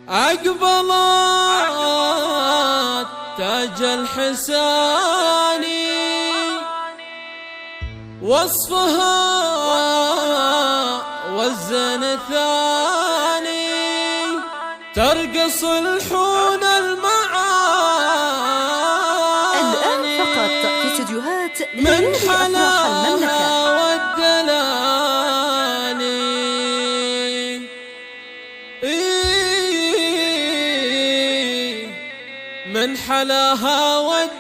أقبلت تاج الحساني وصفها والزين الثاني ترقص الحون المعاني الآن فقط في استديوهات من حلاها والدلالي من حلاها والدلالي.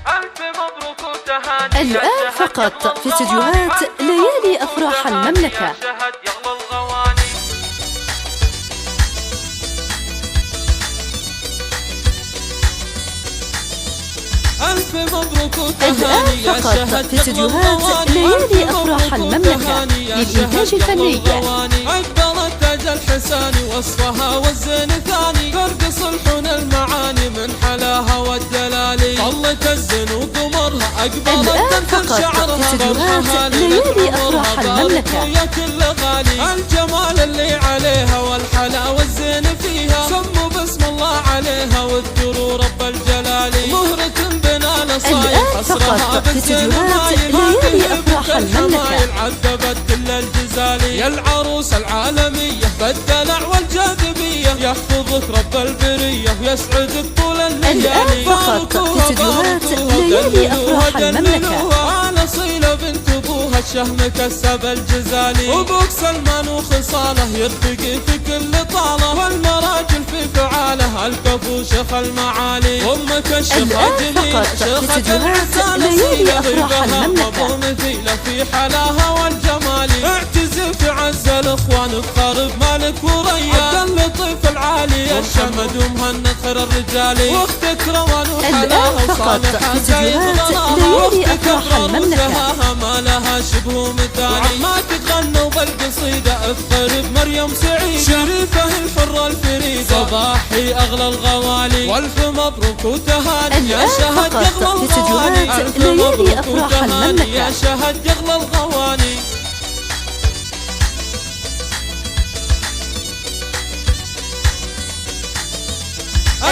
ألف مبروك وتهاني. الآن فقط في استديوهات ليالي أفراح المملكة. ألف مبروك الآن فقط في استديوهات ليالي أفراح المملكة للإنتاج الفني. أقبلت تاج الحساني وصفها والزين ثاني ترقص الحون المعاني من حلاها والدلالي طلت الزين وقمرها أقبلت تنثر شعرها برحها ليالي أفراح المملكة يا كل غالي الجمال اللي عليها والحلا والزين فيها سموا باسم الله عليها واذكروا رب الجلال مهرة بنال صاير حصرها بالزين ليالي أفراح المملكة عذبت كل الجزالي يا العروس العالمية بالدلع والجاذبية يحفظك رب البرية ويسعدك طول الليالي. الآن فقط في استديوهات ليالي أفراح المملكة. على صيلة بنت ابوها الشهم كسب الجزالي وابوك سلمان وخصاله يرتقي في كل طاله والمراجل في فعاله الكفو شيخ المعالي وامك الشيخة جميل شيخة العسال ليالي أفراح المملكة مثيلة في حلاها والجمال اعتزف عز الاخوان بخارب مالك وريان اللطيف العالي الشمد ومهند خير الرجال واختك روان وحلاها وصالحة زايد غلاها واختك ابرار وسهاها ما لها شبه مثالي وعماتك غنوا بالقصيدة افتخر بمريم سعيد شريفة الحرة الفريدة صباحي اغلى الغوالي والف مبروك وتهاني يا شهد يغلى الغواني الف مبروك وتهاني يا شهد يغلى الغواني.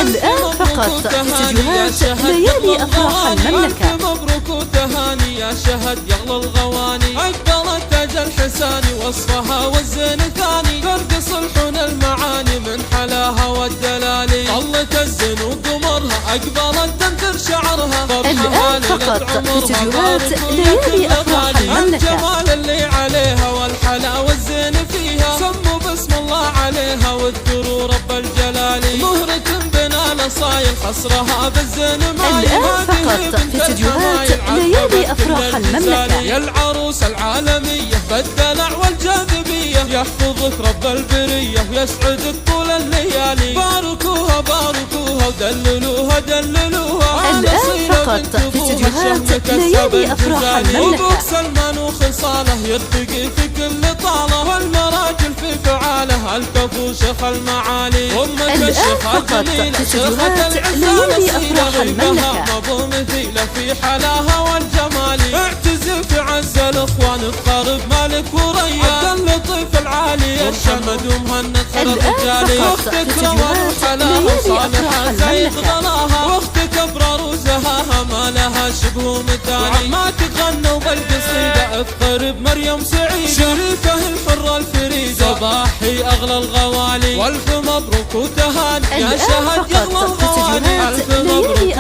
الآن فقط في استديوهات ليالي أفراح المملكة. ألف مبروك وتهاني يا شهد يغلى الغواني أقبلت تاج الحساني وصفها والزين ثاني ترقص الحون المعاني من حلاها والدلالي طلت الزين وقمرها أقبلت تنثر شعرها الآن فقط في استديوهات ليالي أفراح المملكة. الجمال اللي عليها والحلا والزين فيها سموا باسم الله عليها واذكروا رب الجلال مهرة بنال صايل حصرها بالزين الآن فقط في استديوهات ليالي أفراح المملكة. يا العروس العالمية بالدلع والجاذبية يحفظك رب البرية ويسعدك طول الليالي باركوها باركوها ودللوها دللوها. الآن فقط في استديوهات ليالي أفراح المملكة. وابوك سلمان وخصاله يرتقي في كل طاله والمراجل في فعاله الكفو شيخ المعالي وامك الشيخة جميلة شيخة ليالي أفراح المملكة مضو مثيلة في حلاها والجمال اعتزف عز الاخوان بخارب مالك وريان اللطيف العالي الشمد ومهند خير الرجال واختك روان وحلاها وصالحة زايد غلاها واختك ابرار وزهاها ما لها شبه مثالي وعماتك غنوا بالقصيدة افتخر بمريم سعيد شريفة الحرة الفريدة صباحي اغلى الغوالي والف مبروك وتهاني يا شهد يغلى الغوالي الف مبروك